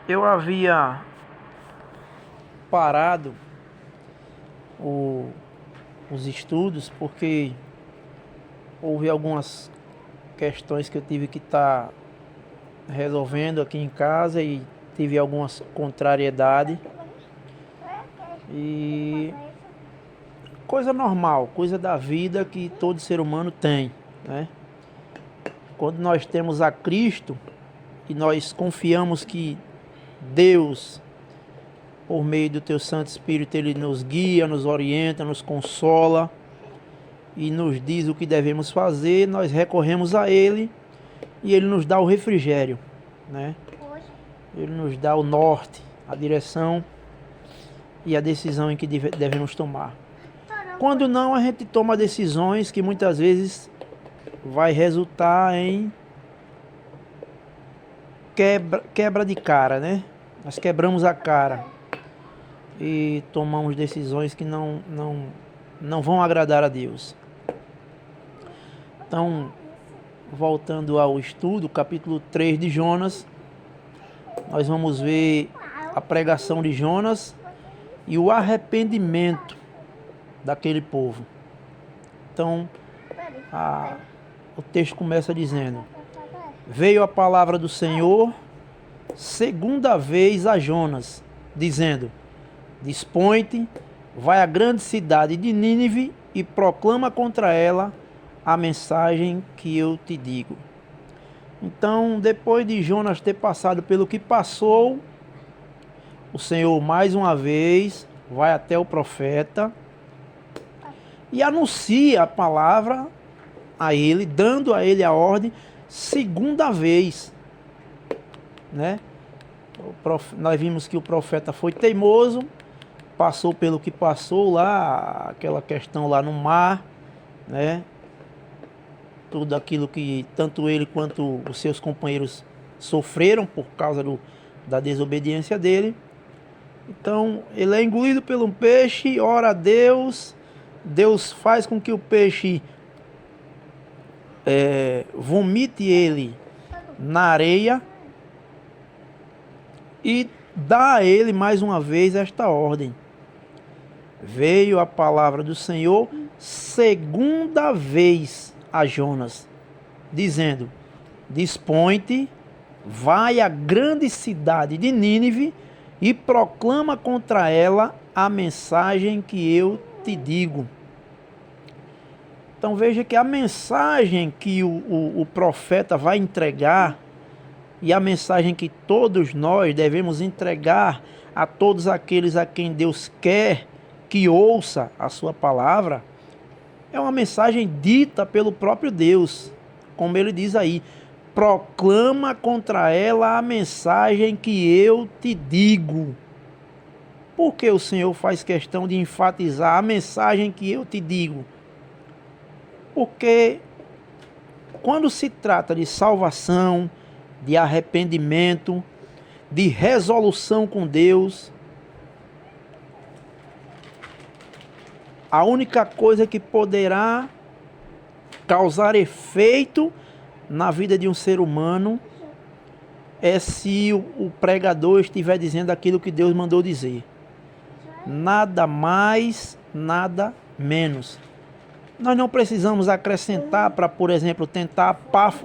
Eu havia parado os estudos porque houve algumas questões que eu tive que estar resolvendo aqui em casa e tive algumas contrariedades e coisa normal, coisa da vida que todo ser humano tem, né? Quando nós temos a Cristo e nós confiamos que Deus, por meio do teu Santo Espírito, Ele nos guia, nos orienta, nos consola e nos diz o que devemos fazer, nós recorremos a Ele e Ele nos dá o refrigério, né? Ele nos dá o norte, a direção e a decisão em que devemos tomar. Quando não, a gente toma decisões que muitas vezes vai resultar em quebra de cara, né? Nós quebramos a cara e tomamos decisões que não vão agradar a Deus. Então, voltando ao estudo, capítulo 3 de Jonas, nós vamos ver a pregação de Jonas e o arrependimento daquele povo. Então, o texto começa dizendo: veio a palavra do Senhor segunda vez a Jonas, dizendo: dispõe-te, vai à grande cidade de Nínive e proclama contra ela a mensagem que eu te digo. Então, depois de Jonas ter passado pelo que passou, o Senhor mais uma vez vai até o profeta e anuncia a palavra a ele, dando a ele a ordem segunda vez, né? Nós vimos que o profeta foi teimoso, passou pelo que passou lá, aquela questão lá no mar, né? Tudo aquilo que tanto ele quanto os seus companheiros sofreram por causa da desobediência dele. Então, ele é engolido por um peixe, ora a Deus, Deus faz com que o peixe vomite ele na areia e dá a ele mais uma vez esta ordem. Veio a palavra do Senhor segunda vez a Jonas, dizendo: dispõe-te, vai à grande cidade de Nínive e proclama contra ela a mensagem que eu te digo. Então veja que a mensagem que o profeta vai entregar e a mensagem que todos nós devemos entregar a todos aqueles a quem Deus quer que ouça a sua palavra é uma mensagem dita pelo próprio Deus, como ele diz aí: proclama contra ela a mensagem que eu te digo. Por que o Senhor faz questão de enfatizar a mensagem que eu te digo? Porque quando se trata de salvação, de arrependimento, de resolução com Deus, a única coisa que poderá causar efeito na vida de um ser humano é se o pregador estiver dizendo aquilo que Deus mandou dizer. Nada mais, nada menos. Nós não precisamos acrescentar para, por exemplo, tentar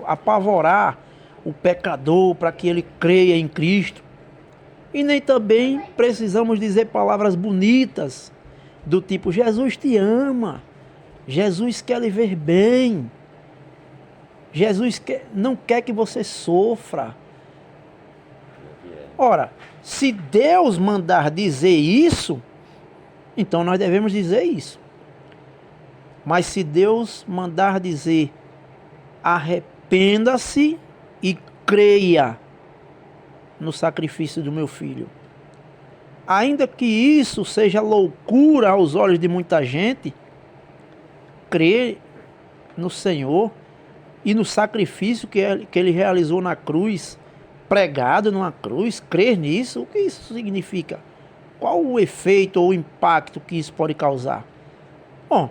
apavorar o pecador para que ele creia em Cristo. E nem também precisamos dizer palavras bonitas do tipo: Jesus te ama, Jesus quer lhe ver bem, Jesus não quer que você sofra. Ora, se Deus mandar dizer isso, então nós devemos dizer isso. Mas se Deus mandar dizer: arrependa-se e creia no sacrifício do meu filho, ainda que isso seja loucura aos olhos de muita gente, crer no Senhor e no sacrifício que ele realizou na cruz, pregado numa cruz, crer nisso, o que isso significa? Qual o efeito ou o impacto que isso pode causar? Bom,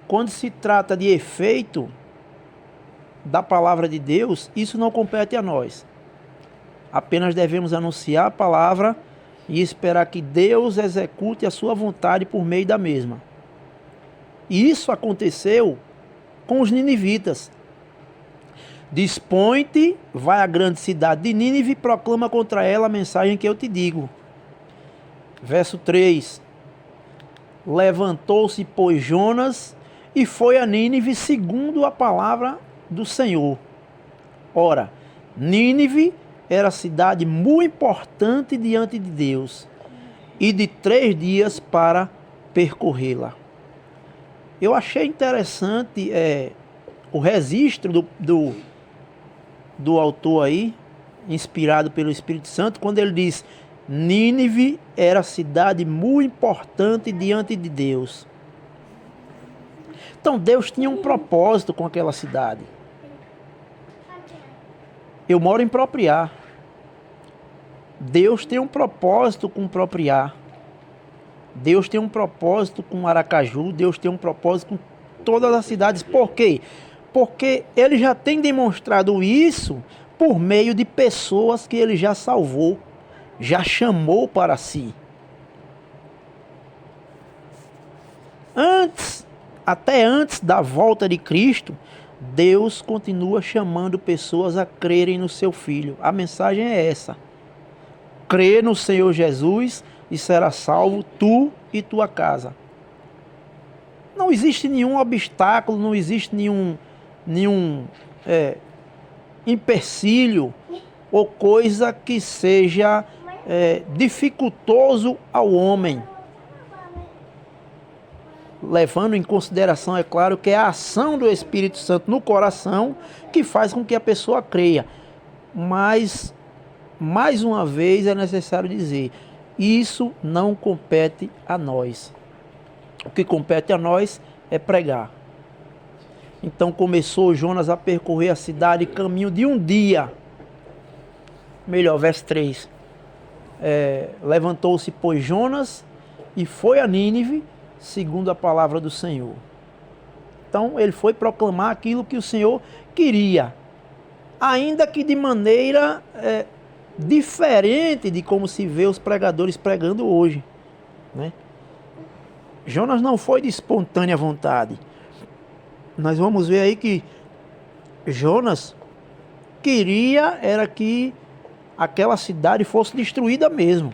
quando se trata de efeito da palavra de Deus, isso não compete a nós. Apenas devemos anunciar a palavra e esperar que Deus execute a sua vontade por meio da mesma. E isso aconteceu com os ninivitas. Dispõe-te, vai à grande cidade de Nínive e proclama contra ela a mensagem que eu te digo. Verso 3. Levantou-se, pois, Jonas e foi a Nínive segundo a palavra do Senhor. Ora, Nínive era cidade muito importante diante de Deus e de 3 dias para percorrê-la. Eu achei interessante o registro do autor aí, inspirado pelo Espírito Santo, quando ele diz: Nínive era cidade muito importante diante de Deus. Então Deus tinha um propósito com aquela cidade. Eu moro em Propriá. Deus tem um propósito com Propriá. Deus tem um propósito com Aracaju. Deus tem um propósito com todas as cidades. Por quê? Porque ele já tem demonstrado isso por meio de pessoas que ele já salvou, já chamou para si. Até antes da volta de Cristo, Deus continua chamando pessoas a crerem no seu Filho. A mensagem é essa: crê no Senhor Jesus e será salvo tu e tua casa. Não existe nenhum obstáculo, não existe nenhum empecilho ou coisa que seja dificultoso ao homem. Levando em consideração, é claro, que é a ação do Espírito Santo no coração que faz com que a pessoa creia. Mas, mais uma vez, é necessário dizer, isso não compete a nós. O que compete a nós é pregar. Então começou Jonas a percorrer a cidade caminho de um dia. Melhor, verso 3. Levantou-se, pois, Jonas e foi a Nínive, segundo a palavra do Senhor. Então ele foi proclamar aquilo que o Senhor queria, ainda que de maneira diferente de como se vê os pregadores pregando hoje, né? Jonas não foi de espontânea vontade. Nós vamos ver aí que Jonas queria era que aquela cidade fosse destruída mesmo.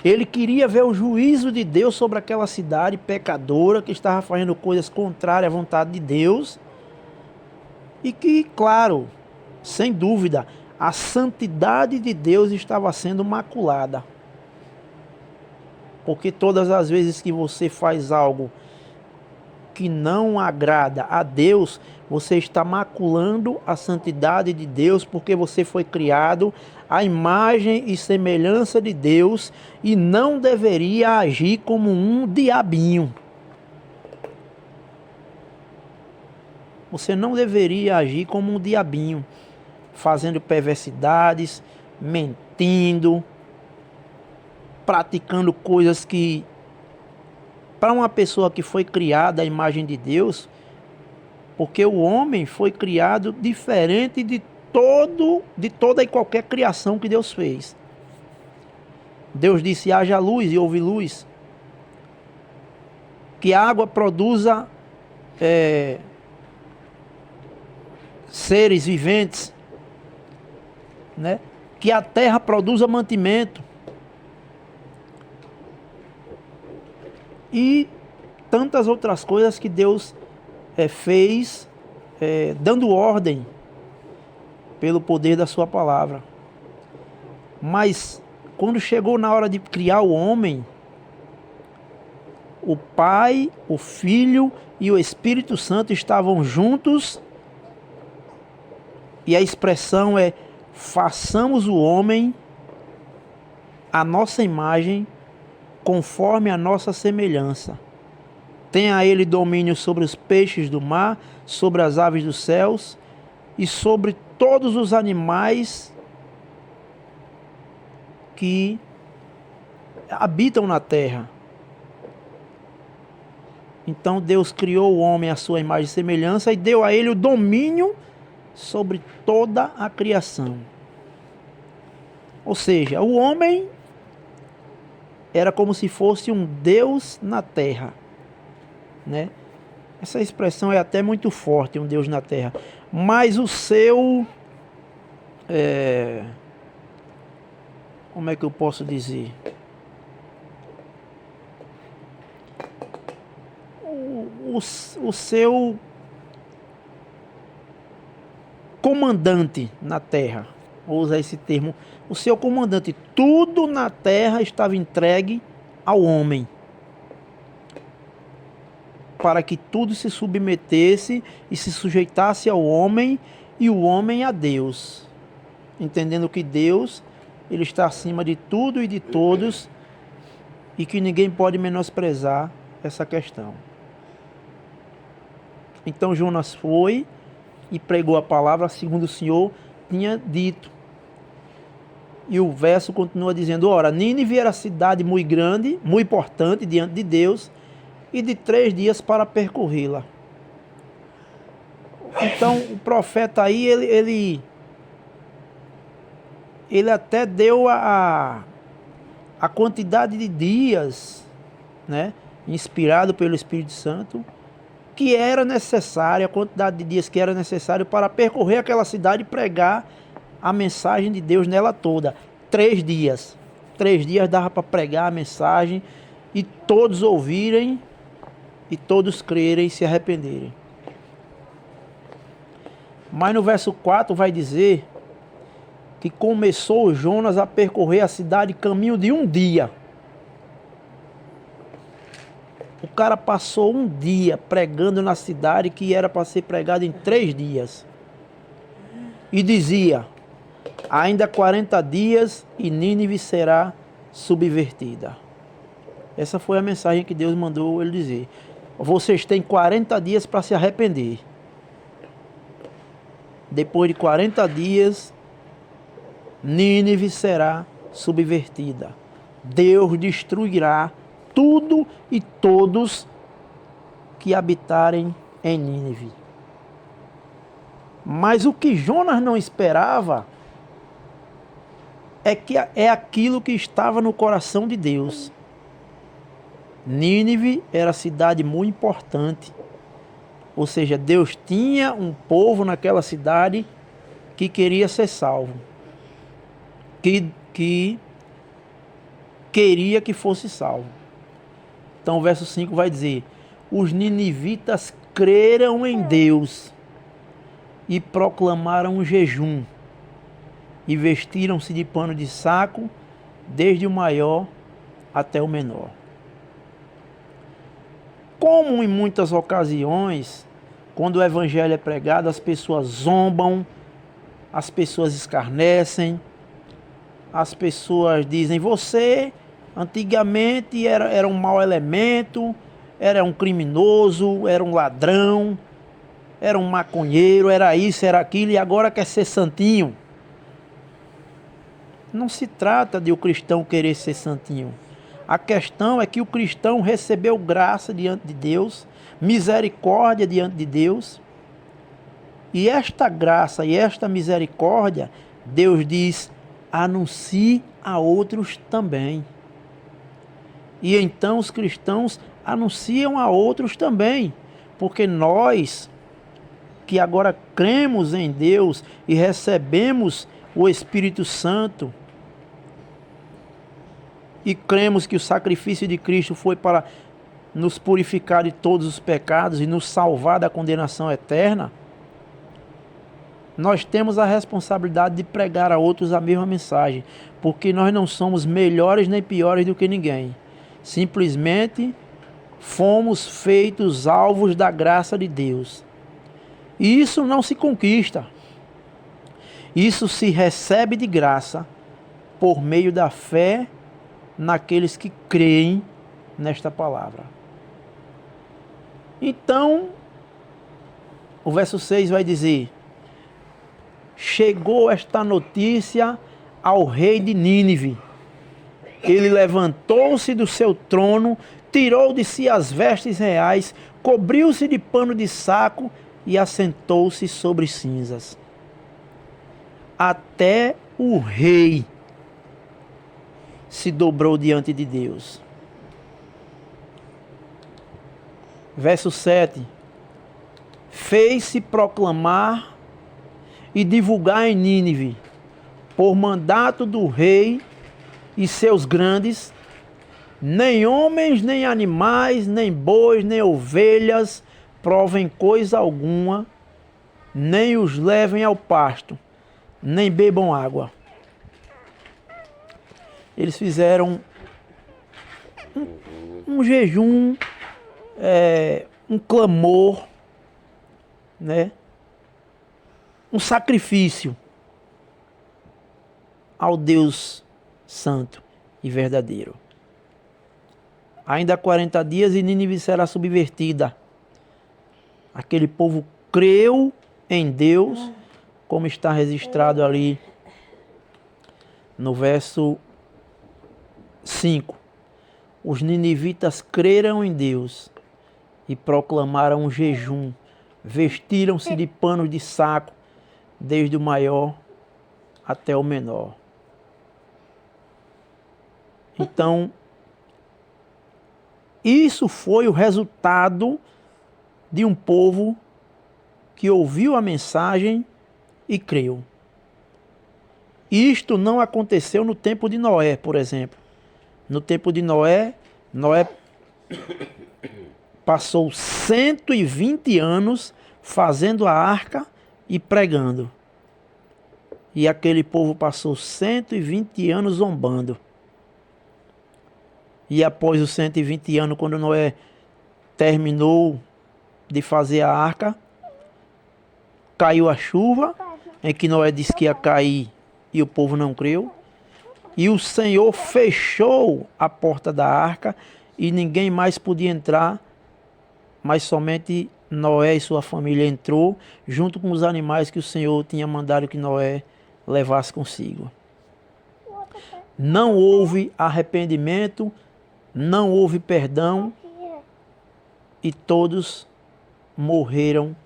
Ele queria ver o juízo de Deus sobre aquela cidade pecadora que estava fazendo coisas contrárias à vontade de Deus e que, claro, sem dúvida, a santidade de Deus estava sendo maculada. Porque todas as vezes que você faz algo que não agrada a Deus, você está maculando a santidade de Deus, porque você foi criado à imagem e semelhança de Deus e não deveria agir como um diabinho. Você não deveria agir como um diabinho, fazendo perversidades, mentindo, praticando coisas que, para uma pessoa que foi criada à imagem de Deus, porque o homem foi criado diferente de toda e qualquer criação que Deus fez. Deus disse: haja luz e houve luz. Que a água produza seres viventes, né? Que a terra produza mantimento. E tantas outras coisas que Deus fez, dando ordem pelo poder da sua palavra. Mas quando chegou na hora de criar o homem, o Pai, o Filho e o Espírito Santo estavam juntos, e a expressão é: façamos o homem à nossa imagem, conforme a nossa semelhança. Tenha ele domínio sobre os peixes do mar, sobre as aves dos céus e sobre todos os animais que habitam na terra. Então Deus criou o homem à sua imagem e semelhança e deu a ele o domínio sobre toda a criação. Ou seja, o homem era como se fosse um Deus na terra, né? Essa expressão é até muito forte, um Deus na terra. Mas o seu... como é que eu posso dizer? O seu comandante na terra, vou usar esse termo, o seu comandante, tudo na terra estava entregue ao homem, para que tudo se submetesse e se sujeitasse ao homem e o homem a Deus, entendendo que Deus, ele está acima de tudo e de todos e que ninguém pode menosprezar essa questão. Então Jonas foi e pregou a palavra segundo o Senhor tinha dito. E o verso continua dizendo: ora, Nínive era cidade muito grande, muito importante diante de Deus, e de 3 dias para percorrê-la. Então o profeta aí, ele até deu a quantidade de dias, né, inspirado pelo Espírito Santo, que era necessário, a quantidade de dias que era necessário para percorrer aquela cidade e pregar a mensagem de Deus nela toda. 3 dias. 3 dias dava para pregar a mensagem e todos ouvirem e todos crerem e se arrependerem. Mas no verso 4 vai dizer que começou Jonas a percorrer a cidade caminho de 1 dia. O cara passou 1 dia pregando na cidade que era para ser pregado em 3 dias. E dizia: ainda 40 dias e Nínive será subvertida. Essa foi a mensagem que Deus mandou ele dizer. Vocês têm 40 dias para se arrepender. Depois de 40 dias, Nínive será subvertida. Deus destruirá tudo e todos que habitarem em Nínive. Mas o que Jonas não esperava é aquilo que estava no coração de Deus. Nínive era cidade muito importante. Ou seja, Deus tinha um povo naquela cidade que queria ser salvo. Que queria que fosse salvo. Então o verso 5 vai dizer: os ninivitas creram em Deus e proclamaram um jejum e vestiram-se de pano de saco, desde o maior até o menor. Como em muitas ocasiões, quando o evangelho é pregado, as pessoas zombam, as pessoas escarnecem, as pessoas dizem: você antigamente era um mau elemento, era um criminoso, era um ladrão, era um maconheiro, era isso, era aquilo, e agora quer ser santinho. Não se trata de o cristão querer ser santinho. A questão é que o cristão recebeu graça diante de Deus, misericórdia diante de Deus, e esta graça e esta misericórdia, Deus diz: anuncie a outros também. E então os cristãos anunciam a outros também, porque nós que agora cremos em Deus e recebemos o Espírito Santo e cremos que o sacrifício de Cristo foi para nos purificar de todos os pecados e nos salvar da condenação eterna, nós temos a responsabilidade de pregar a outros a mesma mensagem, porque nós não somos melhores nem piores do que ninguém. Simplesmente fomos feitos alvos da graça de Deus. E isso não se conquista. Isso se recebe de graça por meio da fé naqueles que creem nesta palavra. Então, o verso 6 vai dizer: chegou esta notícia ao rei de Nínive. Ele levantou-se do seu trono, tirou de si as vestes reais, cobriu-se de pano de saco e assentou-se sobre cinzas. até o rei se dobrou diante de Deus. Verso 7. Fez-se proclamar e divulgar em Nínive, por mandato do rei e seus grandes, nem homens, nem animais, nem bois, nem ovelhas provem coisa alguma, nem os levem ao pasto, nem bebam água. Eles fizeram um jejum, um clamor, né? Um sacrifício ao Deus santo e verdadeiro. Ainda há 40 dias e Nínive será subvertida. Aquele povo creu em Deus, como está registrado ali no verso 5. Os ninivitas creram em Deus e proclamaram um jejum, vestiram-se de panos de saco, desde o maior até o menor. Então, isso foi o resultado de um povo que ouviu a mensagem e creu. Isto não aconteceu no tempo de Noé, por exemplo. No tempo de Noé, Noé passou 120 anos fazendo a arca e pregando. E aquele povo passou 120 anos zombando. E após os 120 anos, quando Noé terminou de fazer a arca, caiu a chuva, em que Noé disse que ia cair e o povo não creu. E o Senhor fechou a porta da arca e ninguém mais podia entrar, mas somente Noé e sua família entrou, junto com os animais que o Senhor tinha mandado que Noé levasse consigo. Não houve arrependimento, não houve perdão e todos morreram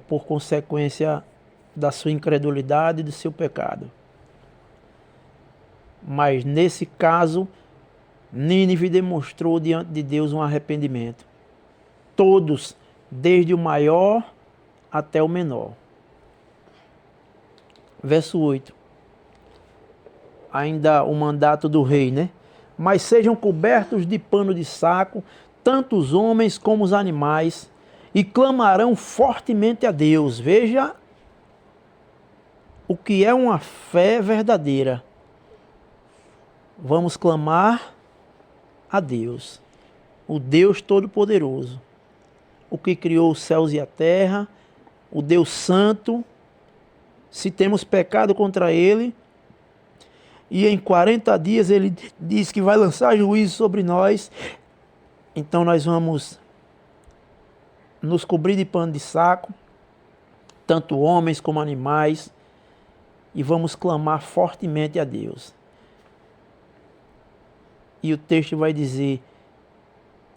por consequência da sua incredulidade e do seu pecado. Mas nesse caso, Nínive demonstrou diante de Deus um arrependimento. Todos, desde o maior até o menor. Verso 8. Ainda o mandato do rei, né? Mas sejam cobertos de pano de saco, tanto os homens como os animais, e clamarão fortemente a Deus. Veja o que é uma fé verdadeira. Vamos clamar a Deus, o Deus Todo-Poderoso, o que criou os céus e a terra, o Deus Santo. Se temos pecado contra Ele, e em 40 dias Ele diz que vai lançar juízo sobre nós, então nós vamos nos cobrir de pano de saco, tanto homens como animais, e vamos clamar fortemente a Deus. E o texto vai dizer: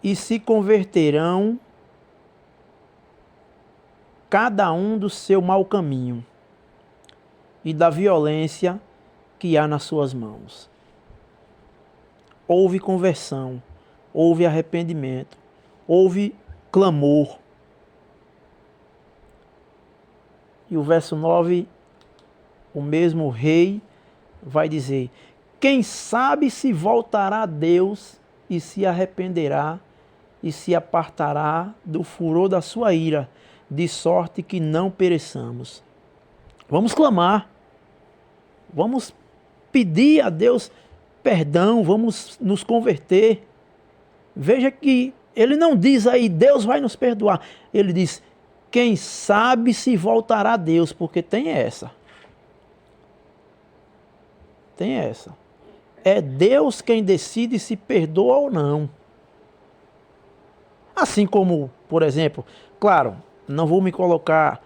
e se converterão cada um do seu mau caminho e da violência que há nas suas mãos. Houve conversão, houve arrependimento, houve clamor. E o verso 9, o mesmo rei vai dizer: quem sabe se voltará a Deus e se arrependerá e se apartará do furor da sua ira, de sorte que não pereçamos. Vamos clamar, vamos pedir a Deus perdão, vamos nos converter. Veja que ele não diz aí, Deus vai nos perdoar. Ele diz, quem sabe se voltará a Deus, porque tem essa. Tem essa. É Deus quem decide se perdoa ou não. Assim como, por exemplo, claro, não vou me colocar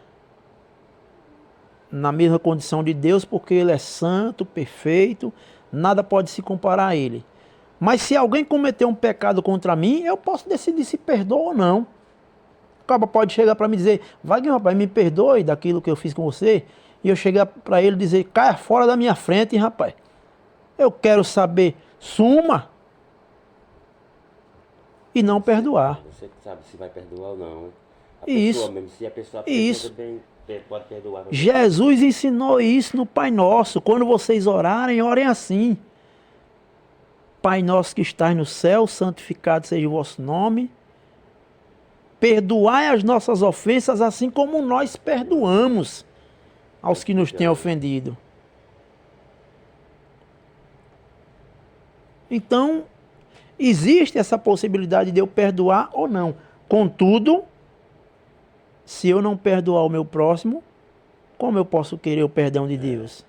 na mesma condição de Deus, porque Ele é santo, perfeito, nada pode se comparar a Ele. Mas se alguém cometer um pecado contra mim, eu posso decidir se perdoa ou não. O cara pode chegar para mim e dizer, Wagner, rapaz, me perdoe daquilo que eu fiz com você. E eu chegar para ele e dizer, caia fora da minha frente, hein, rapaz. Eu quero saber, suma. E não perdoar. Você que sabe se vai perdoar ou não. A Isso. pessoa mesmo, se a pessoa também pode perdoar. Jesus ensinou isso no Pai Nosso. Quando vocês orarem, orem assim. Pai nosso que estás no céu, santificado seja o vosso nome. Perdoai as nossas ofensas, assim como nós perdoamos aos que nos têm ofendido. Então, existe essa possibilidade de eu perdoar ou não. Contudo, se eu não perdoar o meu próximo, como eu posso querer o perdão de Deus?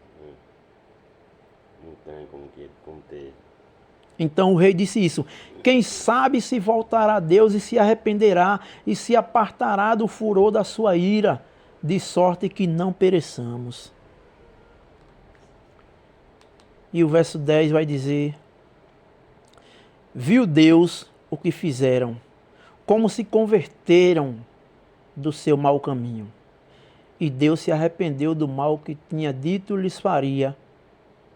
Não tem como ter. Então o rei disse isso. Quem sabe se voltará a Deus e se arrependerá e se apartará do furor da sua ira, de sorte que não pereçamos. E o verso 10 vai dizer: viu Deus o que fizeram, como se converteram do seu mau caminho. E Deus se arrependeu do mal que tinha dito lhes faria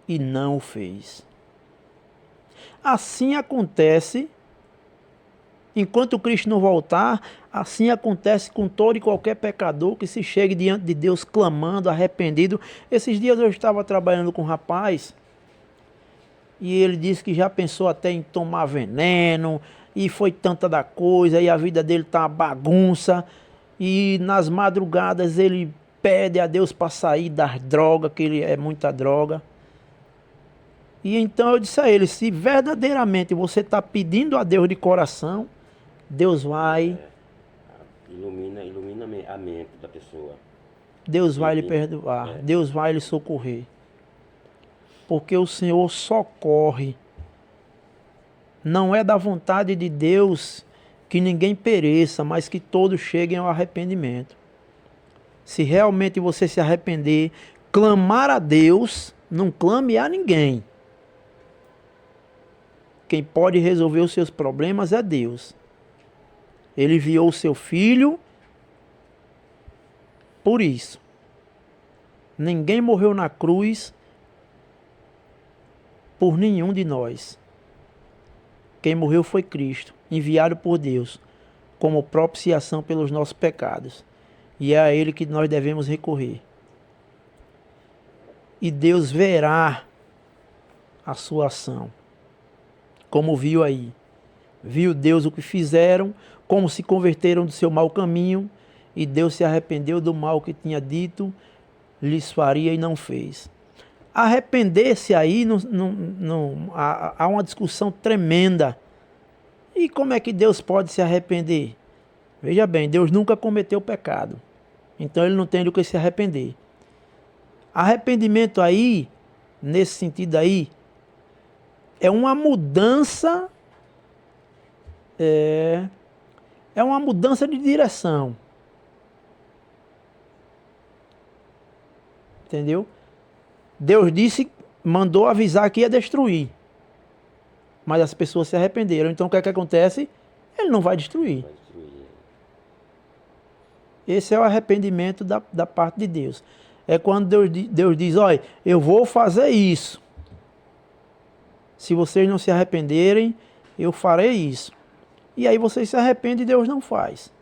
e não o fez. Assim acontece, enquanto Cristo não voltar, assim acontece com todo e qualquer pecador que se chegue diante de Deus clamando, arrependido. Esses dias eu estava trabalhando com um rapaz e ele disse que já pensou até em tomar veneno e foi tanta da coisa e a vida dele está uma bagunça e nas madrugadas ele pede a Deus para sair das drogas, que ele é muita droga. E então eu disse a ele, se verdadeiramente você está pedindo a Deus de coração, Deus vai... Ilumina a mente da pessoa. Deus vai lhe perdoar, Deus vai lhe socorrer. Porque o Senhor socorre. Não é da vontade de Deus que ninguém pereça, mas que todos cheguem ao arrependimento. Se realmente você se arrepender, clamar a Deus, não clame a ninguém. Quem pode resolver os seus problemas é Deus. Ele enviou o seu Filho por isso. Ninguém morreu na cruz por nenhum de nós. Quem morreu foi Cristo, enviado por Deus, como propiciação pelos nossos pecados. E é a Ele que nós devemos recorrer. E Deus verá a sua ação. Como viu aí. Viu Deus o que fizeram, como se converteram do seu mau caminho, e Deus se arrependeu do mal que tinha dito, lhes faria e não fez. Arrepender-se aí, há uma discussão tremenda. E como é que Deus pode se arrepender? Veja bem, Deus nunca cometeu pecado. Então ele não tem do que se arrepender. Arrependimento aí, nesse sentido aí, é uma mudança, é uma mudança de direção. Entendeu? Deus disse, mandou avisar que ia destruir. Mas as pessoas se arrependeram. Então o que é que acontece? Ele não vai destruir. Esse é o arrependimento da parte de Deus. É quando Deus diz, olha, eu vou fazer isso. Se vocês não se arrependerem, eu farei isso. E aí vocês se arrependem e Deus não faz.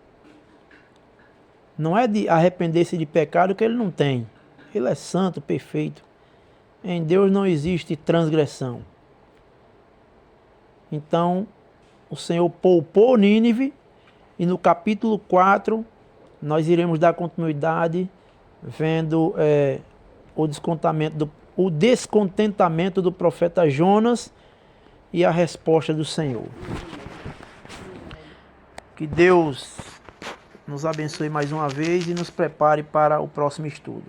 Não é de arrepender-se de pecado que ele não tem. Ele é santo, perfeito. Em Deus não existe transgressão. Então, o Senhor poupou Nínive e no capítulo 4 nós iremos dar continuidade vendo o descontentamento do profeta Jonas e a resposta do Senhor. Que Deus nos abençoe mais uma vez e nos prepare para o próximo estudo.